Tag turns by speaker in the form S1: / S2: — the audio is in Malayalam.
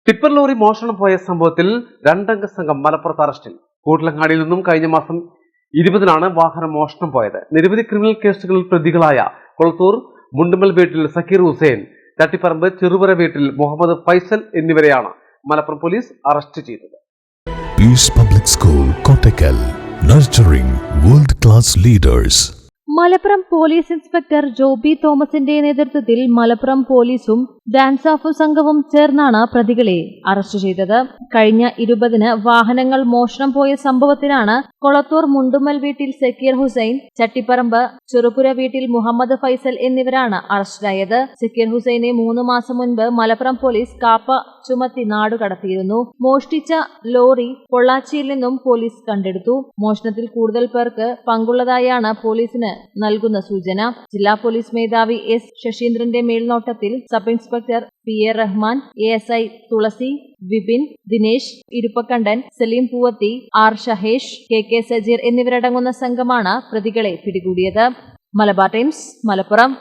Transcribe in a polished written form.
S1: ടിപ്പർ ലോറി മോഷണം പോയ സംഭവത്തിൽ രണ്ടംഗ സംഘം മലപ്പുറത്ത് അറസ്റ്റിൽ. കൂട്ടിലങ്ങാടിയിൽ നിന്നും കഴിഞ്ഞ മാസം 20-നാണ് വാഹനം മോഷണം പോയത്. നിരവധി ക്രിമിനൽ കേസുകളിൽ പ്രതികളായ കൊളത്തൂർ മുണ്ടുമൽ വീട്ടിൽ സക്കീർ ഹുസൈൻ, ചട്ടിപ്പറമ്പ് ചെറുപുര വീട്ടിൽ മുഹമ്മദ് ഫൈസൽ എന്നിവരെയാണ് മലപ്പുറം പോലീസ് അറസ്റ്റ് ചെയ്തത്.
S2: Peace public school Kottakkal, nurturing world class leaders.
S3: Malappuram police inspector Joby തോമസിന്റെ നേതൃത്വത്തിൽ മലപ്പുറം പോലീസും ഡാൻസ് ഓഫ് സംഘവും ചേർന്നാണ് പ്രതികളെ അറസ്റ്റ് ചെയ്തത്. കഴിഞ്ഞ 20-ന് വാഹനങ്ങൾ മോഷണം പോയ സംഭവത്തിലാണ് കൊളത്തൂർ മുണ്ടുമൽ വീട്ടിൽ സക്കീർ ഹുസൈൻ, ചട്ടിപ്പറമ്പ് ചെറുപുര വീട്ടിൽ മുഹമ്മദ് ഫൈസൽ എന്നിവരാണ് അറസ്റ്റിലായത്. സക്കീർ ഹുസൈനെ 3 മാസം മുൻപ് മലപ്പുറം പോലീസ് കാപ്പ ചുമത്തി നാടുകടത്തിയിരുന്നു. മോഷ്ടിച്ച ലോറി പൊള്ളാച്ചിയിൽ നിന്നും പോലീസ് കണ്ടെടുത്തു. മോഷണത്തിൽ കൂടുതൽ പേർക്ക് പങ്കുള്ളതായാണ് പോലീസിന് നൽകുന്ന സൂചന. ജില്ലാ പോലീസ് മേധാവി എസ് ശശീന്ദ്രന്റെ മേൽനോട്ടത്തിൽ sub inspector PA Rahman, ASI തുളസി, വിപിൻ, ദിനേശ് ഇരുപ്പക്കണ്ടൻ, സലീം പൂവത്തി, R ഷഹേഷ്, KK സജീർ എന്നിവരടങ്ങുന്ന സംഘമാണ് പ്രതികളെ പിടികൂടിയത്. മലബാർ ടൈംസ്, മലപ്പുറം.